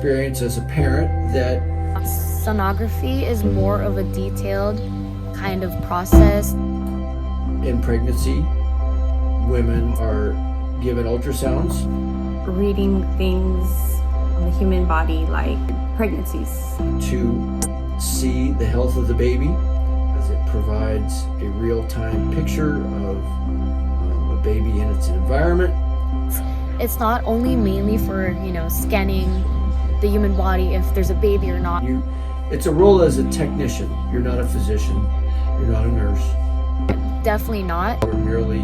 experience as a parent that sonography is more of a detailed kind of process. In pregnancy, women are given ultrasounds. Reading things on the human body like pregnancies. To see the health of the baby, as it provides a real-time picture of a baby in its environment. It's not only mainly for, scanning the human body if there's a baby or not. It's a role as a technician. You're not a physician. You're not a nurse. Definitely not. We're merely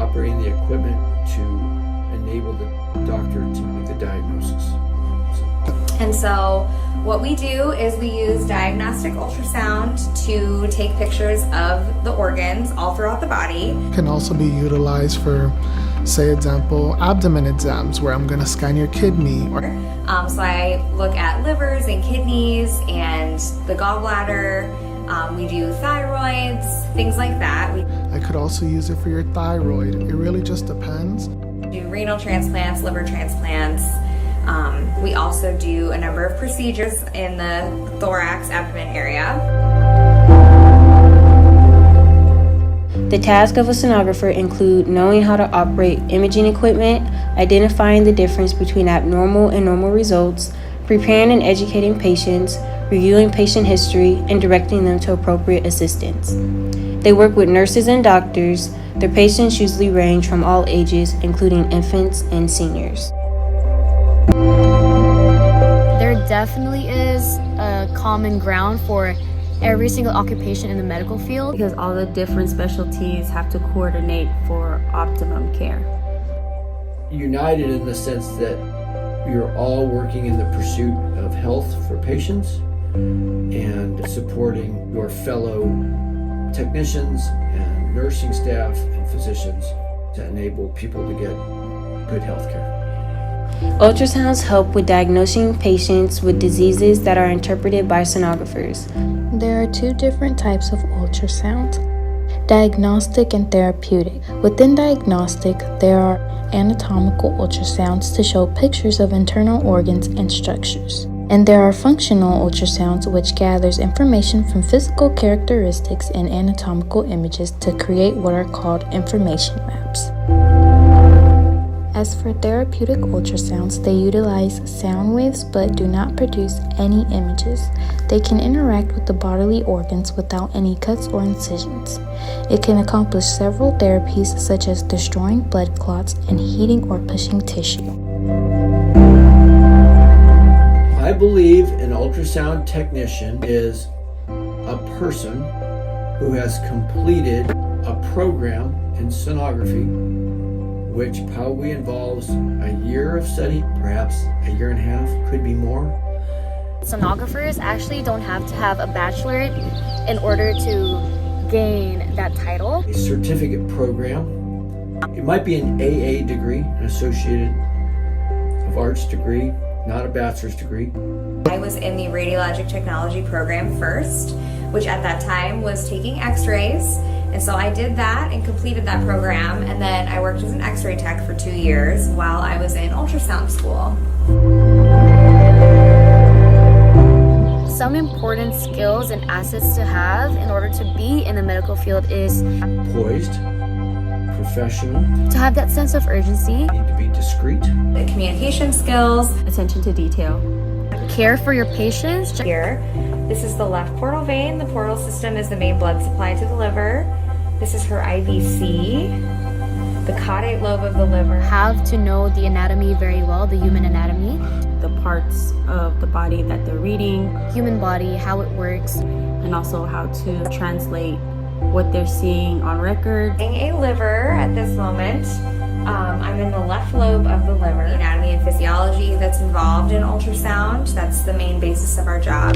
operating the equipment to enable the doctor to make the diagnosis. And so what we do is we use diagnostic ultrasound to take pictures of the organs all throughout the body. It can also be utilized for, say, example, abdomen exams where I'm going to scan your kidney. So I look at livers and kidneys and the gallbladder. We do thyroids, things like that. I could also use it for your thyroid. It really just depends. We do renal transplants, liver transplants. We also do a number of procedures in the thorax, abdomen area. The task of a sonographer include knowing how to operate imaging equipment, identifying the difference between abnormal and normal results, preparing and educating patients, reviewing patient history, and directing them to appropriate assistance. They work with nurses and doctors. Their patients usually range from all ages, including infants and seniors. There definitely is a common ground for every single occupation in the medical field, Because all the different specialties have to coordinate for optimum care. United in the sense that you're all working in the pursuit of health for patients and supporting your fellow technicians and nursing staff and physicians to enable people to get good health care. Ultrasounds help with diagnosing patients with diseases that are interpreted by sonographers. There are two different types of ultrasound: diagnostic and therapeutic. Within diagnostic, there are anatomical ultrasounds to show pictures of internal organs and structures. And there are functional ultrasounds, which gathers information from physical characteristics and anatomical images to create what are called information maps. As for therapeutic ultrasounds, they utilize sound waves but do not produce any images. They can interact with the bodily organs without any cuts or incisions. It can accomplish several therapies such as destroying blood clots and heating or pushing tissue. I believe an ultrasound technician is a person who has completed a program in sonography, which probably involves a year of study, perhaps a year and a half, could be more. sonographers actually don't have to have a bachelorate in order to gain that title. A certificate program. It might be an AA degree, an Associated of Arts degree, not a bachelor's degree. I was in the radiologic technology program first, which at that time was taking x-rays. And so I did that and completed that program, and then I worked as an x-ray tech for 2 years while I was in ultrasound school. Some important skills and assets to have in order to be in the medical field is Poised, professional, to have that sense of urgency, need to be discreet, The communication skills. Attention to detail. care for your patients. Here, this is the left portal vein. The portal system is the main blood supply to the liver. This is her IVC, the caudate lobe of the liver. Have to know the anatomy very well, the human anatomy, The parts of the body that they're reading, human body, how it works. and also how to translate what they're seeing on record. A liver at this moment. I'm in the left lobe of the liver. Anatomy and physiology that's involved in ultrasound. That's the main basis of our job.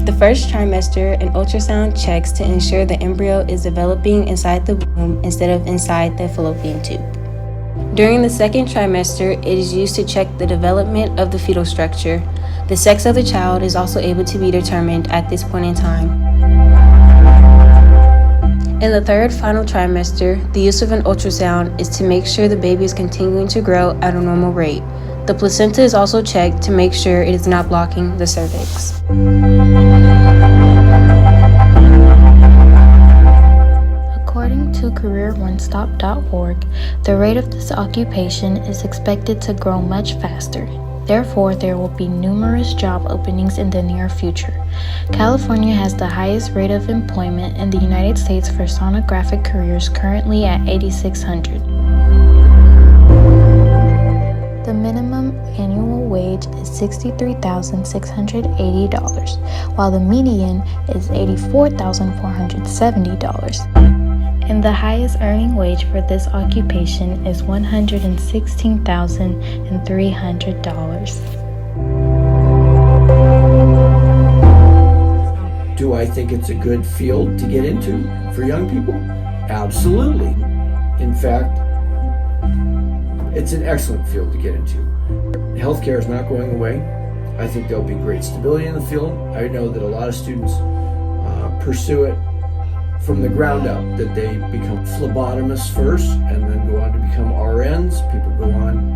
The first trimester, an ultrasound checks to ensure the embryo is developing inside the womb instead of inside the fallopian tube. During the second trimester, it is used to check the development of the fetal structure. The sex of the child is also able to be determined at this point in time. In the third final trimester, the use of an ultrasound is to make sure the baby is continuing to grow at a normal rate. The placenta is also checked to make sure it is not blocking the cervix. According to careeronestop.org, the rate of this occupation is expected to grow much faster. Therefore, there will be numerous job openings in the near future. California has the highest rate of employment in the United States for sonographic careers, currently at 8,600. The minimum annual wage is $63,680, while the median is $84,470. And the highest earning wage for this occupation is $116,300. Do I think it's a good field to get into for young people? Absolutely. In fact, it's an excellent field to get into. Healthcare is not going away. I think there'll be great stability in the field. I know that a lot of students pursue it from the ground up, that they become phlebotomists first and then go on to become RNs. People go on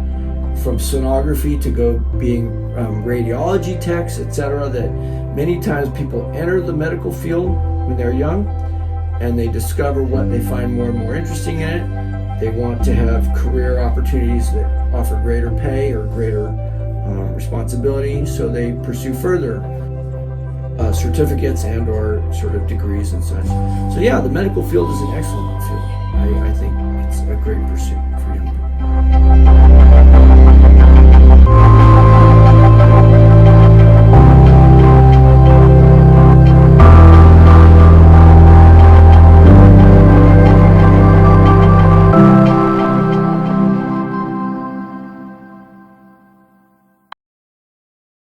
from sonography to go being radiology techs, etc. That many times people enter the medical field when they're young and they discover what they find more and more interesting in it. They want to have career opportunities that offer greater pay or greater responsibility, so they pursue further certificates and or sort of degrees and such. So yeah, the medical field is an excellent field. I think it's a great pursuit for young people.